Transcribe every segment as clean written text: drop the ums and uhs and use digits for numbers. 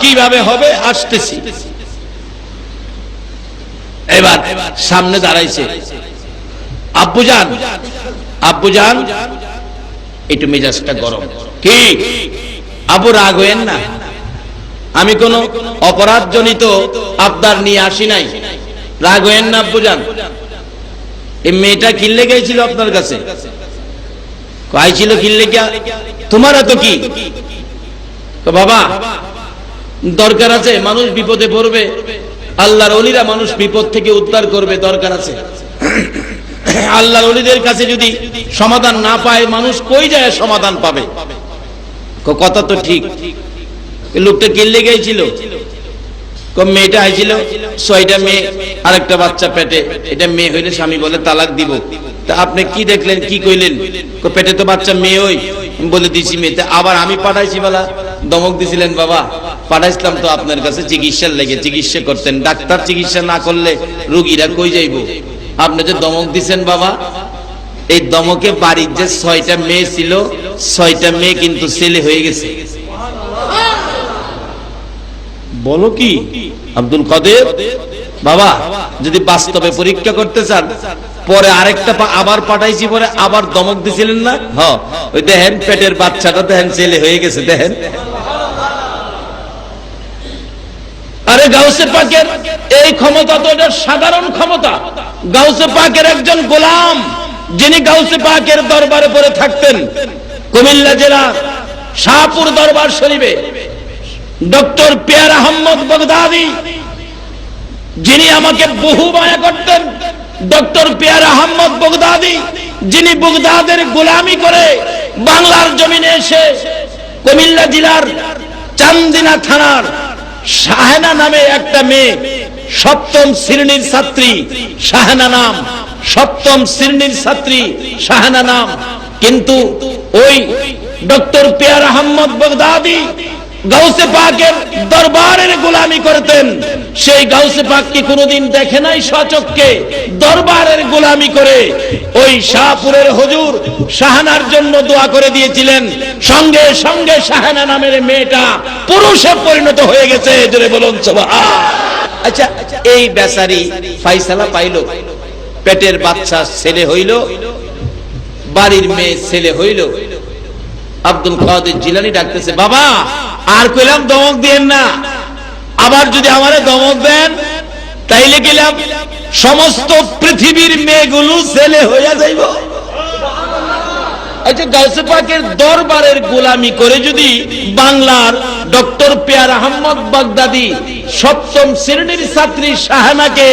কিভাবে হবে আসতেছি। এবার সামনে দাঁড়াইছে আব্বুজান, আব্বুজান একটু মেজাজটা গরম। কি আবু রাগ হইেন না, আমি কোন অপরাধ জনিত আবদার নিয়ে আসি নাই, রাগ হইেন না আব্বুজান। এই মেয়েটা কিনলে গেছিল আপনার কাছে, আইছিল কিনলে গিয়া তোমার এত কি? বাবা দরকার আছে, মানুষ বিপদে পড়বে, আল্লাহর ওলিরা মানুষ বিপদ থেকে উদ্ধার করবে, দরকার আছে। আল্লাহর ওলিদের কাছে যদি সমাধান না পায় মানুষ কই যায় সমাধান পাবে? কথা তো ঠিক। লোকটা কিনলে গেছিল, মেয়েটা আইছিল 6টা মেয়ে আর একটা বাচ্চা পেটে, এটা মেয়ে হইলে স্বামী বলে তালাক দিব। তা আপনি কি দেখলেন, কি কইলেন? পেটে তো বাচ্চা মেয়ে, ওই বলে দিছি মেয়েতে। আবার আমি পাঠাইছি বলা দমক দিছিলেন? বাবা পাঠাইছিলাম তো আপনার কাছে চিকিৎসার লেগে, চিকিৎসা করতেন, ডাক্তার চিকিৎসা না করলে রোগীরা কই যাইব? আপনি যে দমক দিছেন বাবা, এই দমকে বাড়ির যে 6টা মেয়ে ছিল 6টা মেয়ে কিন্তু ছেলে হয়ে গেছে। বলো কি আব্দুল কাদের? বাবা যদি বাস্তবে পরীক্ষা করতে চান, পরে আরেকটা আবার পাঠাইছি, পরে আবার দমক দিছিলেন না? হ্যাঁ, ওই দেখেন পেটের বাচ্চাটা দেখেন ছেলে হয়ে গেছে, দেখেন। আরে গাউসে পাকের এই ক্ষমতা তো এটা সাধারণ ক্ষমতা। গাউসে পাকের একজন গোলাম, যিনি গাউসে পাকের দরবারে পড়ে থাকতেন কুমিল্লা জেলার শাহপুর দরবার শরীফে, ডক্টর পিয়ার আহমদ বগদাদি, যিনি আমাকে বহু মায়া করতেন। ডক্টর পিয়ার আহমদ বগদাদি, যিনি বগদাদের গোলামি করে বাংলার জমিনে এসে কুমিল্লা জেলার চান্দিনা থানার শাহেনা নামে একটা মেয়ে, 7ম শ্রেণীর ছাত্রী, শাহেনা নাম, 7ম শ্রেণীর ছাত্রী শাহেনা নাম। কিন্তু ওই doctor peer Ahmad Baghdadi Ghause পাকের দরবারের গোলামি করতেন। সেই গাউসে পাককে কোনোদিন দেখে নাই সচক্ষে, দরবারের গোলামি করে ওই শাহপুরের হুজুর শাহানার জন্য দোয়া করে দিয়েছিলেন। সঙ্গে সঙ্গে শাহানা নামের মেয়েটা পুরুষে পরিণত হয়ে গেছে, জোরে বলুন সুবহান। আচ্ছা, এই বেচারি ফাইসালা পাইল, পেটের বাচ্চা ছেলে হইল, বাড়ির মেয়ে ছেলে হইল। আব্দুল কাদের জিলানী ডাকতেছে, বাবা আর কইলাম দমক দিয়েন না, আবার যদি আমারে দমক দেন তাইলে গেলাম সমস্ত পৃথিবীর মেয়েগুলো ছেলে হইয়া যাইব। আচ্ছা, গাউসে পাকের দরবারের গোলামি করে যদি বাংলার ডক্টর পিয়ার আহমদ বাগদাদি 7ম শ্রেণীর ছাত্রী শাহানাকে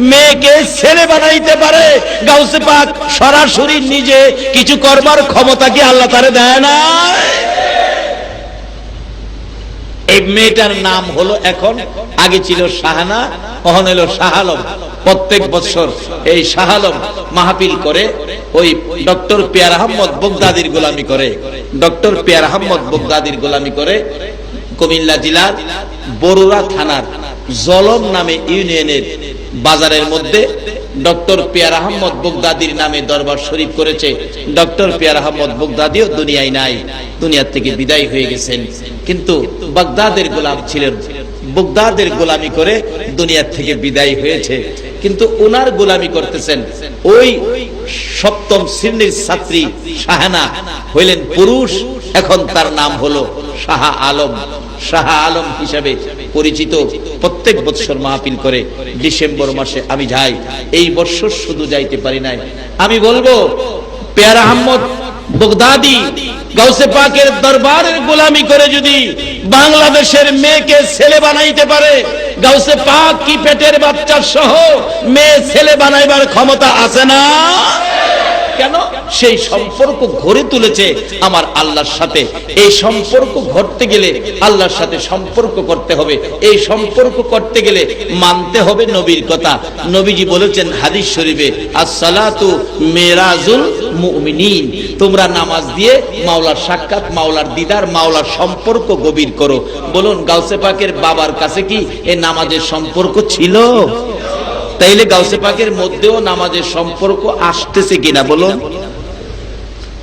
মেয়েকে ছেলে বানাইতে পারে, গাউসে পাক সরাসরি নিজে কিছু করবার ক্ষমতা কি আল্লাহ তারে দেয় না? এই মেয়েটার নাম হলো, এখন আগে ছিল শাহানা, এখন হলো শাহ আলম। প্রত্যেক বছর এই শাহ আলম মাহফিল করে ওই ডক্টর পিয়ার আহমদ বগদাদির গোলামি করে, ডক্টর পিয়ার আহমদ বগদাদির গোলামি করে কুমিল্লা জেলার বরুড়া থানার জলম নামে ইউনিয়নের বাজারের মধ্যে ডক্টর পিয়ার আহমদ বগদাদির নামে দরবার শরীফ করেছে। ডক্টর পিয়ার আহমদ বগদাদিও দুনিয়ায় নাই, দুনিয়া থেকে বিদায় হয়ে গেছেন। কিন্তু বাগদাদের গোলাম ছিলেন, বগদাদের গোলামি করে দুনিয়া থেকে বিদায় হয়েছে, কিন্তু ওনার গোলামি করতেছেন ওই 7ম শ্রেণীর ছাত্রী শাহানা, হইলেন পুরুষ। এখন তার নাম হলো শাহ আলম। শাহ আলম হিসাবে পরিচিত। প্রত্যেক বছর মাহফিল করে ডিসেম্বর মাসে আমি যাই, এই বছর শুধু যাইতে পারি নাই। আমি বলবো পিয়ার আহমদ বগদাদি গাউসে পাকের দরবারের গোলামি করে যদি বাংলাদেশের মেয়েকে ছেলে বানাইতে পারে, গাউসে পাক কি পেটের বাচ্চা সহ মেয়ে ছেলে বানাইবার ক্ষমতা আছে না? কেন? সেই সম্পর্ক গড়ে তুলেছে আমার আল্লাহর সাথে। এই সম্পর্ক গড়তে গেলে আল্লাহর সাথে সম্পর্ক করতে হবে। এই সম্পর্ক করতে গেলে মানতে হবে নবীর কথা। নবীজি বলেছেন হাদিস শরীফে, আসসালাতু মিরাজুল মুমিনিন, তোমরা নামাজ দিয়ে মাওলার সাক্ষাৎ, মাওলার দিদার, মাওলার সম্পর্ক গভীর করো। বলুন গাউসে পাকের বাবার কাছে কি এই নামাজের সম্পর্ক ছিল? তাইলে গাউসে পাকের মধ্যেও নামাজের সম্পর্ক আসতেছে কিনা বলুন?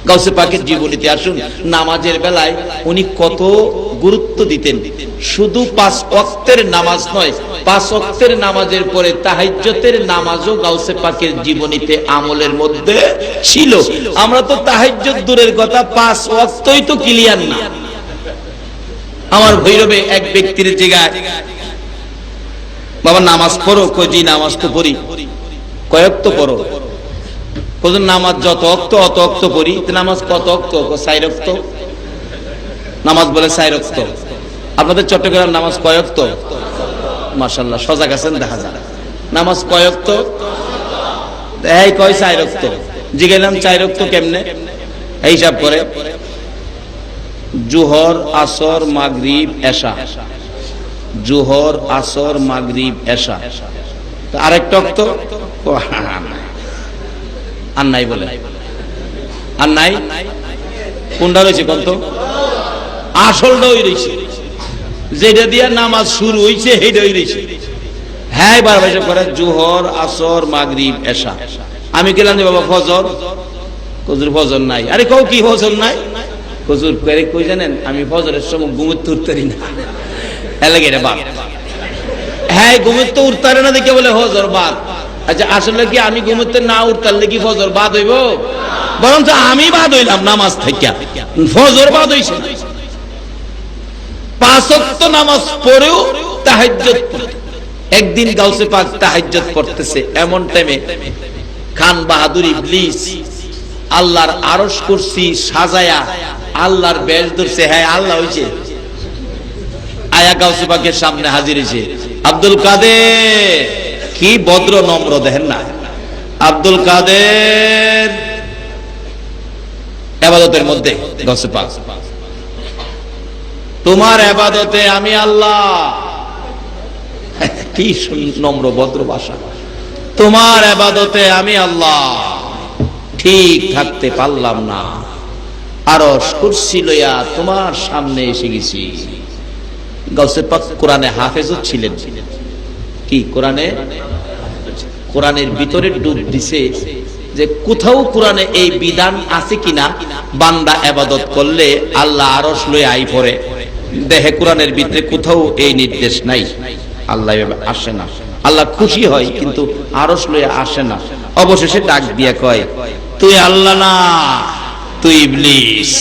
গাউসে পাকের জীবনীতে আসুন, নামাজের বেলায় উনি কত গুরুত্ব দিতেন। শুধু 5 ওয়াক্তের নামাজ নয়, 5 ওয়াক্তের নামাজের পরে তাহাজ্জুদের নামাজও গাউসে পাকের জীবনীতে আমলের মধ্যে ছিল। আমরা তো তাহাজ্জুদ দূরের কথা, 5 ওয়াক্তই তো ক্লিয়ার না। আমার ভৈরবে এক ব্যক্তির জায়গায়, বাবা নামাজ পড়ো, কই জি নামাজ তো পড়ি। কয়েক তো পড়ো, কোন নামাজ যত অক্ত অত অক্ত পড়ি। নামাজ কত অক্ত? 4 অক্ত। নামাজ বলে 4 অক্ত। আপনাদের চট্টগ্রাম নামাজ কয় অক্ত? মাশাআল্লাহ, সজাগ আছেন দেখা যায়। নামাজ কয় অক্ত? এই কয় 4 অক্ত। জিজ্ঞাসলাম 4 অক্ত কেমনে? এই হিসাব করে জোহর, আসর, মাগরিব, এশা। জোহর, আসর, মাগরিব, এশা। আরেকটা অক্ত আর নাই বলে, আর নাই। কোনটা রয়েছে কত? আসলটা ওই রয়েছে, যেটা দিয়া নামাজ শুরু হইছে সেইটাই রয়েছে। হ্যাঁ, বারবার হিসাব করে জোহর, আসর, মাগরিব, এশা। আমি গেলাম যে বাবা ফজর, হুজুর ফজর নাই। আরে কও কি ফজর নাই? হুজুর করে কই জানেন, আমি ফজরের সময় ঘুমোতে উঠতারি না, এলাকে রে বাদ। হ্যাঁ, ঘুমোতে উঠতারে না দেখে বলে ফজর বাদ। আচ্ছা, আসলে কি আমি ঘুমোতে না উঠতারলে কি ফজর বাদ হইব? বরং আমি বাদ হইলাম নামাজ থেকে, ফজর বাদ হইছে। 5 ওয়াক্ত নামাজ পড়েও তাহাজ্জুদ। একদিন গাউসে পাক তাহাজ্জুদ করতেছে, এমন টাইমে খান বাহাদুর ইবলিস আল্লাহর আরশ কুরসি সাজায়া আল্লাহর বেশ ধরছে। হ্যাঁ, আল্লাহ হইছে, আয়া গাউসে পাকের সামনে হাজির হইছে। আব্দুল কাদের, কি ভদ্র নম্র দেখেন না। আব্দুল কাদের ইবাদতের মধ্যে গাউসে পাক, তোমার ইবাদতে আমি আল্লাহ। কি নম্র ভদ্র ভাষা। তোমার ইবাদতে আমি আল্লাহ, ঠিক থাকতে পারলাম না, আরশ কুরসি লইয়া তোমার সামনে এসে গেছি। গাউসে পাক কোরআনে হাফেজও ছিলেন। কি কোরআনে? কোরআনের ভিতরে ডুব দিছে যে কোথাও কোরআনে এই বিধান আছে কিনা, বান্দা ইবাদত করলে আল্লাহ আরশ লইয়া আই পড়ে। দেখে কোরআনের ভিতরে কোথাও এই নির্দেশ নাই। আল্লাহ আসে না, আল্লাহ খুশি হয় কিন্তু আরশ লইয়া আসে না। অবশেষে ডাক দিয়া কয়, তুই আল্লাহ না, তুই ইবলিস।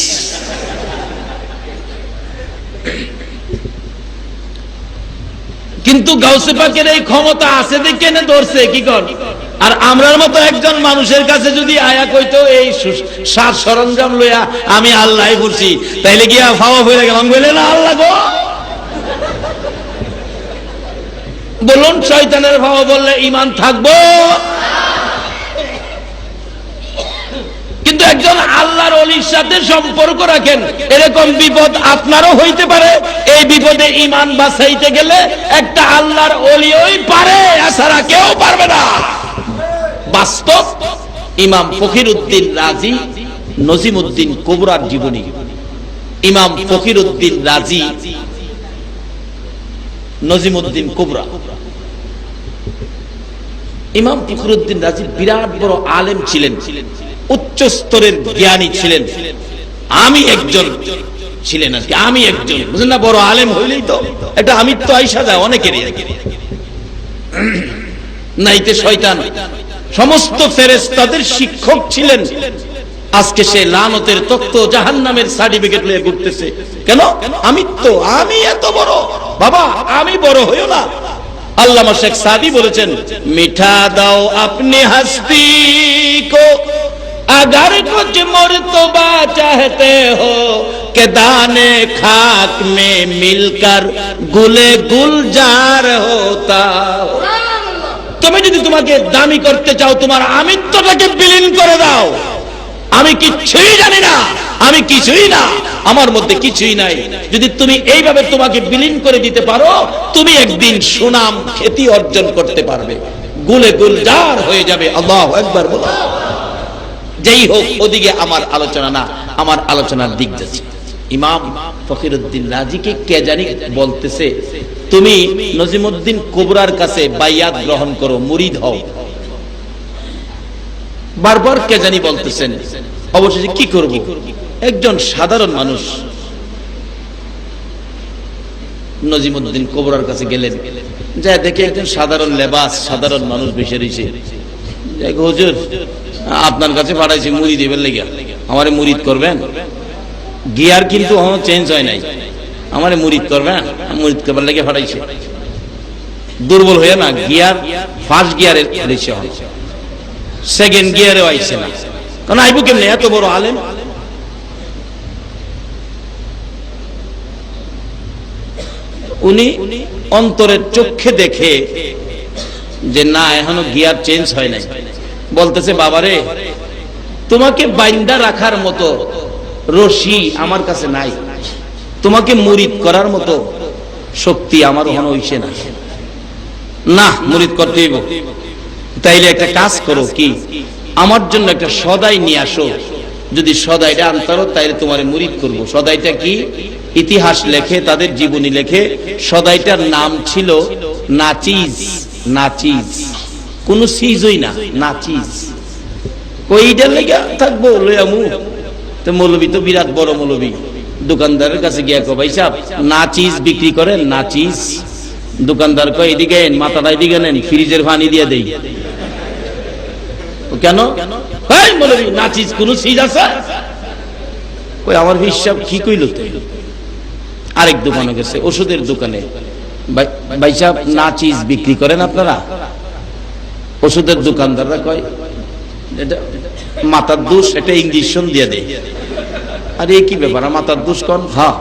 কিন্তু গাউসে পাকের এই ক্ষমতা আছে দেখে না ধরছে কি কর। আর আমরার মতো একজন মানুষের কাছে যদি আয়া কইতো এই সাজ সরঞ্জাম লইয়া আমি আল্লাহ করছি, তাইলে গিয়া ফাওয়া হয়ে গেলাম, বলে না আল্লাহ গো। বলুন, শয়তানের ফাওয়া বললে ঈমান থাকবো? কিন্তু একজন আল্লাহর ওলির সাথে সম্পর্ক রাখেন, এরকম বিপদ আপনারও হইতে পারে। এই বিপদে ঈমান বাঁচাইতে গেলে একটা আল্লাহর ওলিই পারে, এছাড়া কেউ পারবে না। বাস্তব। ইমাম ফকিরউদ্দিন রাজি নজিমউদ্দিন কুবরার জীবনী। ইমাম ফকিরউদ্দিন রাজি নজিমউদ্দিন কুবরা। ইমাম ফখরুদ্দিন রাজি বিরাট বড় আলেম ছিলেন, উচ্চ স্তরের জ্ঞানী ছিলেন। আমি একজন ছিলেন আর কি, আমি একজন, বুঝলেন না? বড় আলেম হইলেই তো এটা আমি তো আইসা যায় অনেকেরই। নাইতে শয়তান সমস্ত ফেরেশতাদের শিক্ষক ছিলেন। আজকে সে লানতের তখ্ত জাহান্নামের সার্টিফিকেট নিয়ে ঘুরতেছে। কেন? আমি এত বড়। বাবা, আমি বড় হইও না। আল্লামা শেখ সাদি বলেছেন, মিঠা দাও আপনি হস্তি কো अगर कुछ मर्तबा चाहते हो कि दाने खाक में मिलकर गुले गुलजार होता हो। তুমি যদি তোমাকে দামি করতে চাও, তোমার আমিত্বটাকে বিলীন করে দাও। আমি কিছুই জানি না, আমি কিছুই না, আমার মধ্যে কিছুই নাই। যদি তুমি এইভাবে তোমাকে বিলীন করে দিতে পারো, তুমি একদিন সুনাম খ্যাতি অর্জন করতে পারবে, গুলে গুলজার হয়ে যাবে। আল্লাহু আকবার বলো। যেই হোক, ওদিকে আমার আলোচনা না, আমার আলোচনার দিক যাচ্ছে। ইমাম ফখরুদ্দিন রাজিকে কে জানি বলতেছে, তুমি নজিমউদ্দিন কুবরার কাছে বাইয়াত গ্রহণ করো, মুরিদ হও। বারবার কে জানি বলতেছেন। অবশেষে কি করব, একজন সাধারণ মানুষ নজিমউদ্দিন কোবরার কাছে গেলেন, যা দেখে একজন সাধারণ লেবাস, সাধারণ মানুষ বসে রয়েছে। হুজুর, আপনার কাছে পাঠাইছি মুড়ি দেবেন লেগে, আমারে মুরিদ করবেন? গিয়ার কিন্তু চেঞ্জ হয় নাই, আমারে মুরিদ করবেন? মুরিদ করবার লেগে পাঠাইছে। দুর্বল হয়ে না, গিয়ার ফার্স্ট গিয়ারে রয়েছে, সেকেন্ড গিয়ারেও আইছে না, কারণ আইবু কেমনে, এত বড় আলেম। উনি অন্তরের চোখে দেখে যে না, এখনো গিয়ার চেঞ্জ হয় নাই, বলতেছে বাবারে, তোমাকে বাইন্দা রাখার মতো রশি আমার কাছে নাই, তোমাকে মুরিদ করার মতো শক্তি আমার ওখানে হইছে না, না মুরিদ করতে হইব। তাইলে একটা কাজ করো, কি আমার জন্য একটা সদাই নিয়ে আসো, যদি সদাইটা আনতারো তাইলে তোমারে মুরিদ করব। সদাইটা কি? ইতিহাস লেখে, তাদের জীবনী লেখে, সদাইটার নাম ছিল নাচিজ। নাচিজ কোন সিজই না, নাচিজ। কইটা লেগে থাকবো লইয়ামু, তো মৌলবী তো বিরাট বড় মৌলবী, দোকানদারের কাছে গিয়া কো, ভাই সাহেব নাচিজ বিক্রি করেন? নাচিজ। দোকানদার কয় এদিকে মাথাটা এদিকে নেন, ফ্রিজের পানি দিয়ে দেই। কেন? এই মৌলবী, নাচিজ কোন সিজ আছে? কই আমার হিসাব কি কইল তো। আরেক দোকানে গেছে, ওষুধের দোকানে, ভাই সাহেব নাচিজ বিক্রি করেন আপনারা? ওষুধের দোকানদাররা কয় এটা মাথার দোষ, এটা ইঞ্জেকশন দিয়ে দেয়। আরে কি ব্যাপার, মাথার দোষ কোন? হ্যাঁ,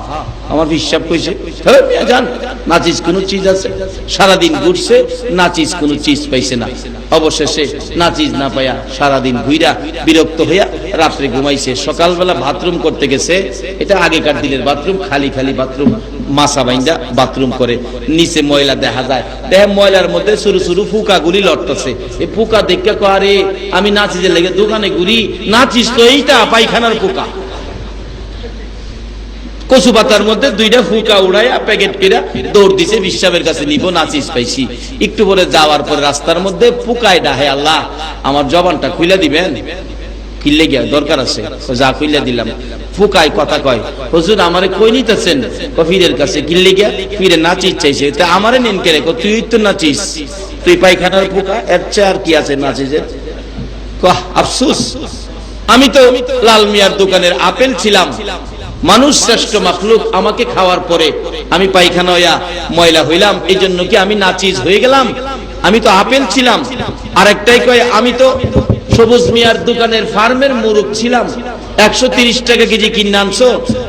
আমার হিসাব কইছে। জান নাচিজ কোন চিজ আছে? সারাদিন ঘুরছে, নাচিজ কোন চিজ পাইছে না। অবশেষে নাচিজ না পাইয়া সারাদিন ঘুইরা বিরক্ত হইয়া রাত্রে ঘুমাইছে। সকালবেলা বাথরুম করতে গেছে, এটা আগেকার দিনের বাথরুম, খালি খালি বাথরুম, মাছা বাইন্দা বাথরুম করে, নিচে ময়লা দেখা যায়, দেখে ময়লার মধ্যে সরু সরু ফুকা গুলি লটতেছে। এই ফুকা দেখে আরে আমি নাচিজের লেগে দোকানে ঘুরি, নাচিজ তো এইটা পায়খানার ফুকা। কচু পাতার মধ্যে দুইটা ফুকা উড়াইয়া প্যাকেট কিরা দৌড় দিছে, বিশ্বাবের কাছে নিব, নাচিজ পাইছি। একটু পরে যাওয়ার পর রাস্তার মধ্যে ফুকায় ডাহে, আল্লাহ আমার জবানটা খুইলা দিবেন? কিল্লে গিয়া দরকার আছে, যা খুইলা দিলাম। ফুকায় কথা কয়, হুজুর আমারে কই নিতেছেন? ফিরের কাছে। কিল্লে গিয়া? ফিরে নাচিজ চাইছে। তা আমারে নিন কে রে? তুই তো নাচিস, তুই পায়খানার ফুকা, এর চেয়ে আর কি আছে নাচিজের? কহ আফসোস, আমি তো লাল মিয়ার দোকানের আপেল ছিলাম, মানুষ শ্রেষ্ঠ মাখলুক, আমাকে খাওয়ার পরে আমি পায়খানা হইয়া ময়লা হইলাম, এই জন্য কি আমি নাচিজ হয়ে গেলাম? আমি তো আপেল ছিলাম। আরেকটাই কয়, আমি তো সবুজ মিয়ার দোকানের ফার্মের মুরুখ ছিলাম, 130 টাকা কেজি কিনে আনছো,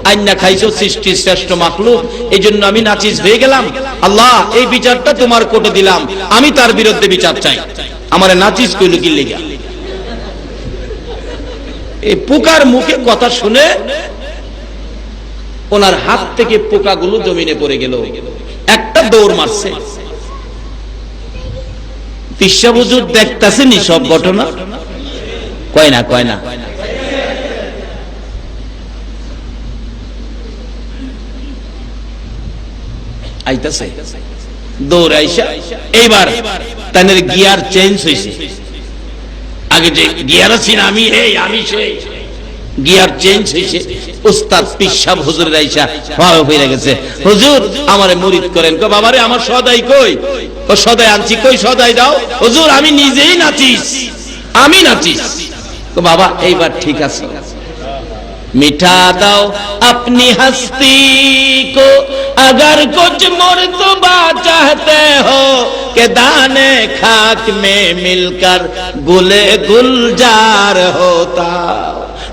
আইনা খাইছো, সৃষ্টির শ্রেষ্ঠ মাখলুক, এই জন্য আমি নাচিজ হয়ে গেলাম। আল্লাহ এই বিচারটা তোমার কোর্টে দিলাম, আমি তার বিরুদ্ধে বিচার চাই। আমারে নাচিজ কইল কি লেগা? এই পোকার মুখে কথা শুনে ওনার হাত থেকে পোকাগুলো জমিনে পড়ে গেল। একটা দৌড় মারছে। পিসা হুজুর দেখতাছেনি সব ঘটনা? কয় না, কয় না। আইতাছে দৌড় আইসা, এইবার তাদের গিয়ার চেঞ্জ হয়েছে। আগে যে গিয়ার আছে না, আমি এই আমি সেই, গিয়ার চেঞ্জ হয়েছে। উস্তাদ পিসাব হুজুরের আইসা হয়ে গেছে, হুজুর আমারে মুরিদ করেন। কো বাবারে আমার সদাই কই? ও সদাই আনছি। কই সদাই দাও? হুজুর আমি নিজেই নাচিস, আমি নাচিস। কো বাবা এইবার ঠিক আছে, মিঠা দাও अपनी हस्ती को अगर कुछ मर्तबा चाहते हो कि दाने खाक में मिलकर गुले गुलजार होता।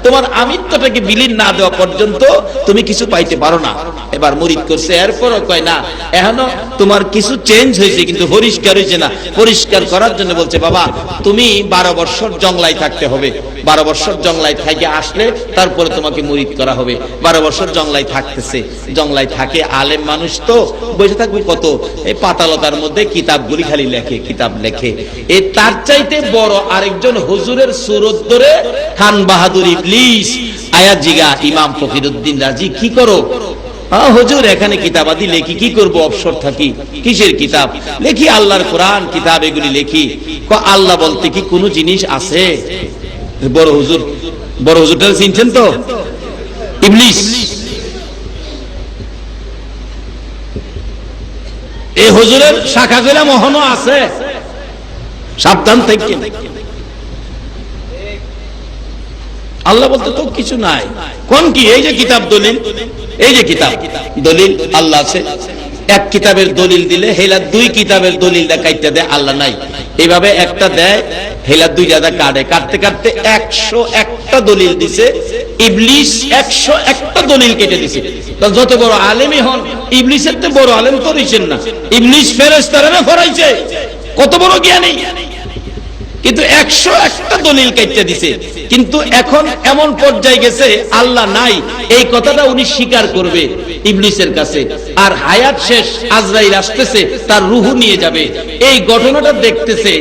তোমার আমিত্বটাকে বিলীন না দেওয়া পর্যন্ত তুমি কিছু পাইতে পারো না। এবার মুরিদ করছে, এরপরও কয় না, এখনো তোমার কিছু চেঞ্জ হয়েছে কিন্তু পরিষ্কার হয়েছে না। পরিষ্কার করার জন্য বলছে, বাবা তুমি 12 বছর জংলায় থাকতে হবে, 12 বছর জংলায় থেকে আসলে তারপরে তোমাকে মুরিদ করা হবে। 12 বছর জংলায় থাকতেছে, জংলায় থাকে, আলেম মানুষ তো বসে থাকবে কত, এই পাতালতার মধ্যে কিতাবগুলি খালি লেখে, কিতাব লেখে। এই তার চাইতে বড় আরেকজন হুজুরের সুরত ধরে খান বাহাদুর ইবলিস আয়া জিগা ইমাম ফকিরউদ্দিন রাজি, কি করো? হুজুর এখানে কিতাবাদি লেখি, কি করব, অবসর থাকি। কিসের কিতাব লেখি? আল্লাহর কোরআন কিতাব, এগুলি লেখি। আল্লাহ বলতে কি কোনো জিনিস আছে? বড় হুজুর বড় হুজুরটা চিনছেন তো? ইবলিস। এই হুজুরের শাখা গুলা মহনও আছে, সাবধান থেকে। আল্লাহ বলতে তো কিছু নাই। কোন কি? এই যে কিতাব দলিল, এই যে কিতাব দলিল আল্লাহ আছে। এক কিতাবের দলিল দিলে হেলা দুই কিতাবের দলিল কাটতে দেয় আল্লাহ নাই। এইভাবে একটা দেয়, হেলা দুই জায়গা কাটে, কাটতে কাটতে 101টা দলিল দিছে। ইবলিস 101টা দলিল কেটে দিছে। যত বড় আলেমই হন, ইবলিসের তো বড় আলেম তো রইছেন না। ইবলিস ফেরেশতারে ফরাইছে, কত বড় জ্ঞানী, কিন্তু 101টা দলিল কেটে দিছে। কিন্তু এখন এমন পর্যায়ে গেছে আল্লাহ নাই এই কথাটা উনি স্বীকার করবে ইবলিসের কাছে। আর হায়াত শেষ, আজরাইল আসতেছে, তার রূহ নিয়ে যাবে। এই ঘটনাটা দেখতেছে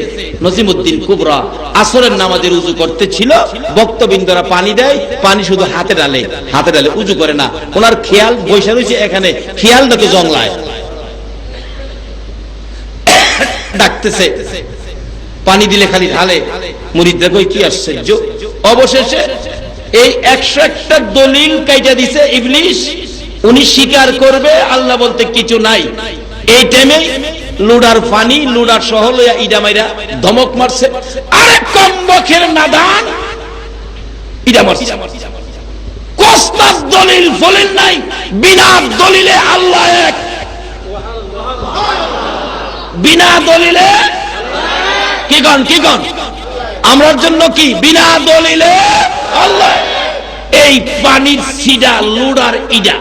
নজিমউদ্দিন কুবরা। আসরের নামাজের উযু করতে ছিল, বক্তবিন্দরা পানি দেয়, পানি শুধু হাতে ঢালে, হাতে ঢালে, উযু করে না। ওনার খেয়াল বৈশা রয়েছে এখানে, খেয়ালটা তো জংলায় ডাকতেছে, পানি দিলে খালি ঢালে। মুরিদরা কই কি আশ্চর্য। অবশেষে এই 101টা দলিল কাইটা দিছে ইবলিস। উনি স্বীকার করবে আল্লাহ বলতে কিছু নাই। এই টাইমে লুডার পানি, লুডার সহ লইয়া ইডা মাইরা ধমক মারছে, আরে কমবখের নাদান, ইডা মারছে। কস্তাস দলিল ফলিল নাই, বিনা দলিলে আল্লাহ এক, বিনা দলিলে কি গণ, কি গণ, আমরার জন্য কি বিনা দলিলে আল্লাহ। এই পানির সিডা লুডার ইডা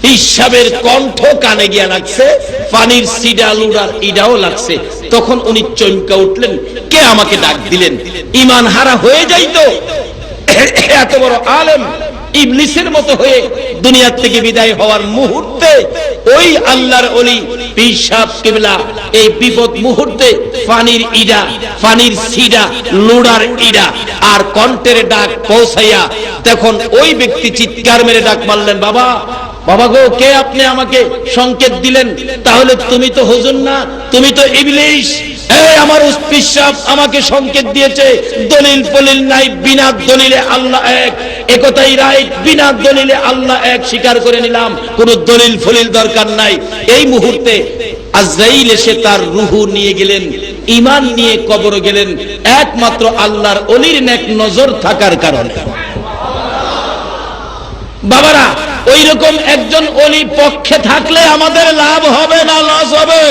হিসাবের কণ্ঠ কানে গিয়া লাগছে, পানির সিডা লুডার ইডাও লাগছে। তখন উনি চমকা উঠলেন, কে আমাকে ডাক দিলেন? ঈমান হারা হয়ে যাইতো এত বড় আলেম ইবলিসের মতো হয়ে দুনিয়া থেকে বিদায় হওয়ার মুহূর্তে ওই আল্লাহর ওলি পীর সাহেব কিবলা এই বিপদ মুহূর্তে পানির ইডা, পানির সিডা, লুডার ইডা আর কণ্ঠের ডাক পৌঁছাইয়া তখন ওই ব্যক্তি চিৎকার মেরে ডাক মারলেন, বাবা, বাবা গো, কে আপনি আমাকে সংকেত দিলেন? তাহলে তুমি তো হুজুর না, তুমি তো ইবলিস। এই আমার পীর সাহেব আমাকে সংকেত দিয়েছে, দলিল ফলিল নাই, বিনা দলিলে আল্লাহ এক, একথাই রাইট, বিনা দলিলে আল্লাহ এক স্বীকার করে নিলাম, কোনো দলিল ফলিল দরকার নাই। এই মুহূর্তে আজরাইল এসে তার রূহ নিয়ে গেলেন, ঈমান নিয়ে কবরে গেলেন, একমাত্র আল্লাহর ওলির নেক নজর থাকার কারণে। বাবারা, ওই রকম একজন ওলি পক্ষে থাকলে আমাদের লাভ হবে না লস হবে?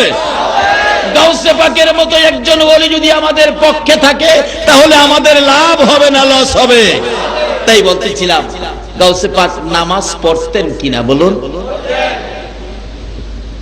গাউসে পাকের মতো একজন ওলি যদি আমাদের পক্ষে থাকে তাহলে আমাদের লাভ হবে না লস হবে? তাই বলতেছিলাম, গাউসে পাক নামাজ পড়তেন কিনা বলুন?